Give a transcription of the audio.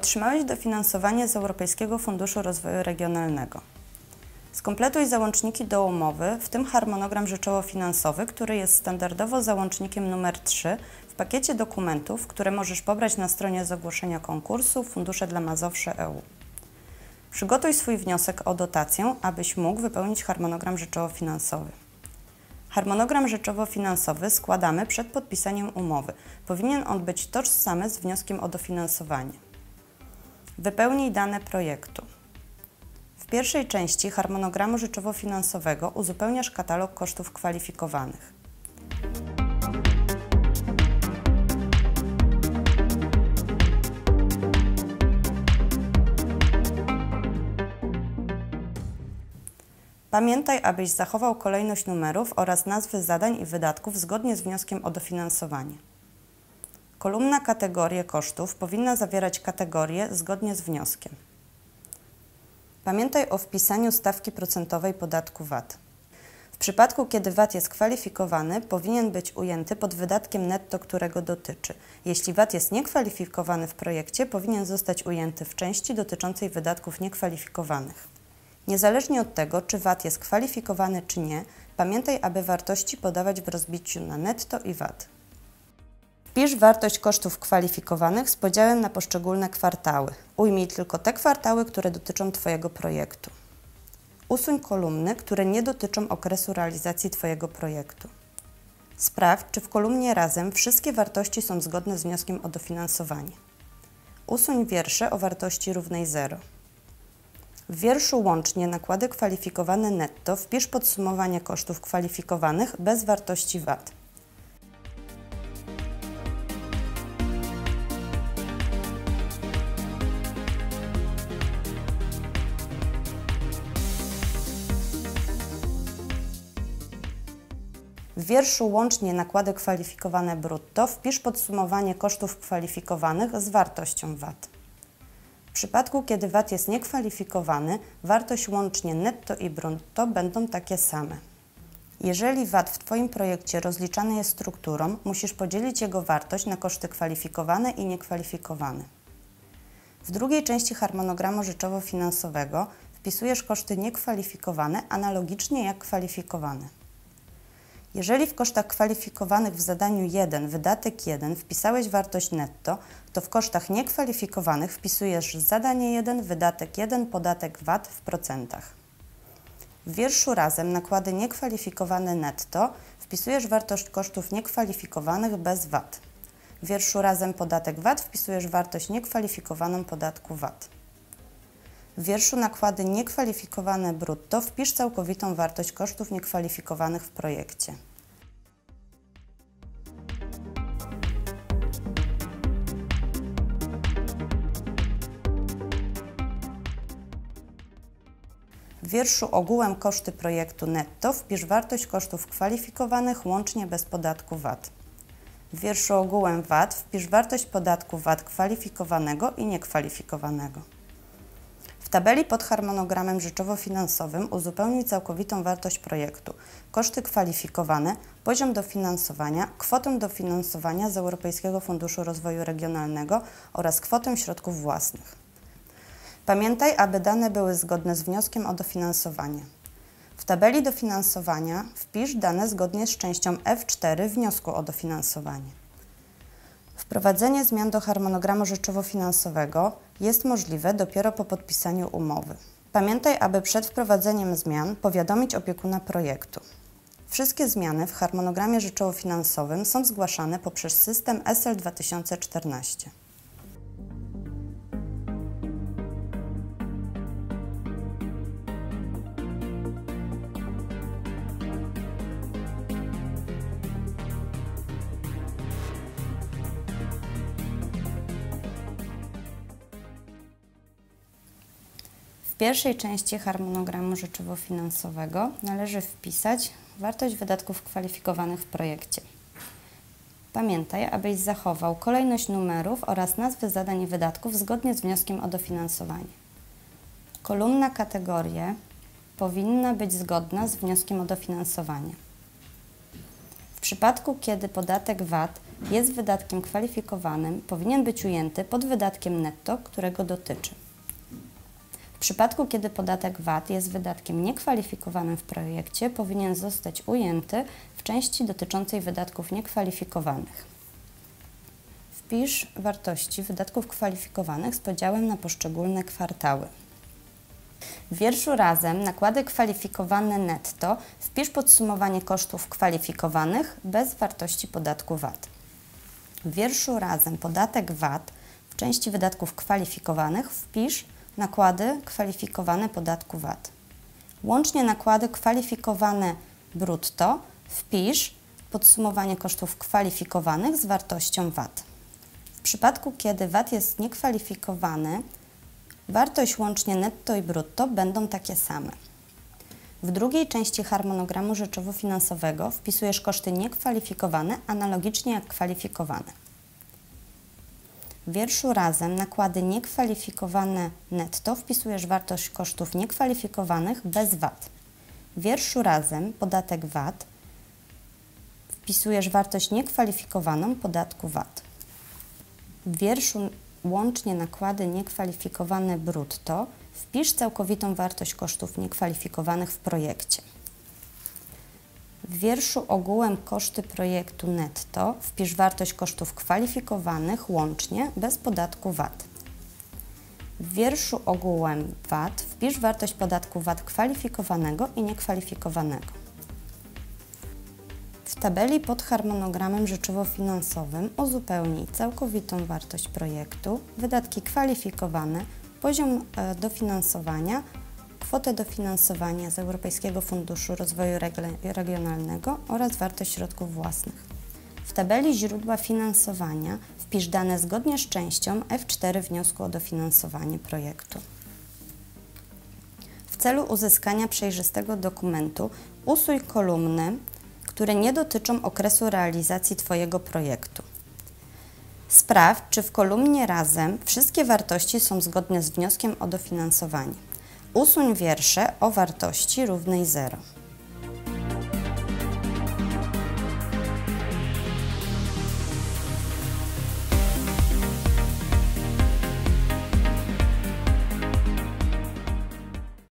Otrzymałeś dofinansowanie z Europejskiego Funduszu Rozwoju Regionalnego. Skompletuj załączniki do umowy, w tym harmonogram rzeczowo-finansowy, który jest standardowo załącznikiem numer 3 w pakiecie dokumentów, które możesz pobrać na stronie z ogłoszenia konkursu Fundusze dla Mazowsze EU. Przygotuj swój wniosek o dotację, abyś mógł wypełnić harmonogram rzeczowo-finansowy. Harmonogram rzeczowo-finansowy składamy przed podpisaniem umowy. Powinien on być tożsamy z wnioskiem o dofinansowanie. Wypełnij dane projektu. W pierwszej części harmonogramu rzeczowo-finansowego uzupełniasz katalog kosztów kwalifikowanych. Pamiętaj, abyś zachował kolejność numerów oraz nazwy zadań i wydatków zgodnie z wnioskiem o dofinansowanie. Kolumna kategorie kosztów powinna zawierać kategorie zgodnie z wnioskiem. Pamiętaj o wpisaniu stawki procentowej podatku VAT. W przypadku, kiedy VAT jest kwalifikowany, powinien być ujęty pod wydatkiem netto, którego dotyczy. Jeśli VAT jest niekwalifikowany w projekcie, powinien zostać ujęty w części dotyczącej wydatków niekwalifikowanych. Niezależnie od tego, czy VAT jest kwalifikowany czy nie, pamiętaj, aby wartości podawać w rozbiciu na netto i VAT. Wpisz wartość kosztów kwalifikowanych z podziałem na poszczególne kwartały. Ujmij tylko te kwartały, które dotyczą Twojego projektu. Usuń kolumny, które nie dotyczą okresu realizacji Twojego projektu. Sprawdź, czy w kolumnie razem wszystkie wartości są zgodne z wnioskiem o dofinansowanie. Usuń wiersze o wartości równej 0. W wierszu łącznie nakłady kwalifikowane netto wpisz podsumowanie kosztów kwalifikowanych bez wartości VAT. W wierszu łącznie nakłady kwalifikowane brutto wpisz podsumowanie kosztów kwalifikowanych z wartością VAT. W przypadku, kiedy VAT jest niekwalifikowany, wartość łącznie netto i brutto będą takie same. Jeżeli VAT w Twoim projekcie rozliczany jest strukturą, musisz podzielić jego wartość na koszty kwalifikowane i niekwalifikowane. W drugiej części harmonogramu rzeczowo-finansowego wpisujesz koszty niekwalifikowane analogicznie jak kwalifikowane. Jeżeli w kosztach kwalifikowanych w zadaniu 1, wydatek 1 wpisałeś wartość netto, to w kosztach niekwalifikowanych wpisujesz zadanie 1, wydatek 1, podatek VAT w procentach. W wierszu razem nakłady niekwalifikowane netto wpisujesz wartość kosztów niekwalifikowanych bez VAT. W wierszu razem podatek VAT wpisujesz wartość niekwalifikowaną podatku VAT. W wierszu nakłady niekwalifikowane brutto wpisz całkowitą wartość kosztów niekwalifikowanych w projekcie. W wierszu ogółem koszty projektu netto wpisz wartość kosztów kwalifikowanych łącznie bez podatku VAT. W wierszu ogółem VAT wpisz wartość podatku VAT kwalifikowanego i niekwalifikowanego. W tabeli pod harmonogramem rzeczowo-finansowym uzupełnij całkowitą wartość projektu, koszty kwalifikowane, poziom dofinansowania, kwotę dofinansowania z Europejskiego Funduszu Rozwoju Regionalnego oraz kwotę środków własnych. Pamiętaj, aby dane były zgodne z wnioskiem o dofinansowanie. W tabeli dofinansowania wpisz dane zgodnie z częścią F4 wniosku o dofinansowanie. Wprowadzenie zmian do harmonogramu rzeczowo-finansowego jest możliwe dopiero po podpisaniu umowy. Pamiętaj, aby przed wprowadzeniem zmian powiadomić opiekuna projektu. Wszystkie zmiany w harmonogramie rzeczowo-finansowym są zgłaszane poprzez system SL 2014. W pierwszej części harmonogramu rzeczowo-finansowego należy wpisać wartość wydatków kwalifikowanych w projekcie. Pamiętaj, abyś zachował kolejność numerów oraz nazwy zadań i wydatków zgodnie z wnioskiem o dofinansowanie. Kolumna kategorie powinna być zgodna z wnioskiem o dofinansowanie. W przypadku, kiedy podatek VAT jest wydatkiem kwalifikowanym, powinien być ujęty pod wydatkiem netto, którego dotyczy. W przypadku, kiedy podatek VAT jest wydatkiem niekwalifikowanym w projekcie, powinien zostać ujęty w części dotyczącej wydatków niekwalifikowanych. Wpisz wartości wydatków kwalifikowanych z podziałem na poszczególne kwartały. W wierszu razem nakłady kwalifikowane netto wpisz podsumowanie kosztów kwalifikowanych bez wartości podatku VAT. W wierszu razem podatek VAT w części wydatków kwalifikowanych wpisz nakłady kwalifikowane podatku VAT. Łącznie nakłady kwalifikowane brutto wpisz podsumowanie kosztów kwalifikowanych z wartością VAT. W przypadku, kiedy VAT jest niekwalifikowany, wartość łącznie netto i brutto będą takie same. W drugiej części harmonogramu rzeczowo-finansowego wpisujesz koszty niekwalifikowane, analogicznie jak kwalifikowane. W wierszu razem nakłady niekwalifikowane netto wpisujesz wartość kosztów niekwalifikowanych bez VAT. W wierszu razem podatek VAT wpisujesz wartość niekwalifikowaną podatku VAT. W wierszu łącznie nakłady niekwalifikowane brutto wpisz całkowitą wartość kosztów niekwalifikowanych w projekcie. W wierszu ogółem koszty projektu netto wpisz wartość kosztów kwalifikowanych łącznie bez podatku VAT. W wierszu ogółem VAT wpisz wartość podatku VAT kwalifikowanego i niekwalifikowanego. W tabeli pod harmonogramem rzeczowo-finansowym uzupełnij całkowitą wartość projektu, wydatki kwalifikowane, poziom dofinansowania, kwotę dofinansowania z Europejskiego Funduszu Rozwoju Regionalnego oraz wartość środków własnych. W tabeli źródła finansowania wpisz dane zgodnie z częścią F4 wniosku o dofinansowanie projektu. W celu uzyskania przejrzystego dokumentu usuń kolumny, które nie dotyczą okresu realizacji Twojego projektu. Sprawdź, czy w kolumnie razem wszystkie wartości są zgodne z wnioskiem o dofinansowanie. Usuń wiersze o wartości równej 0.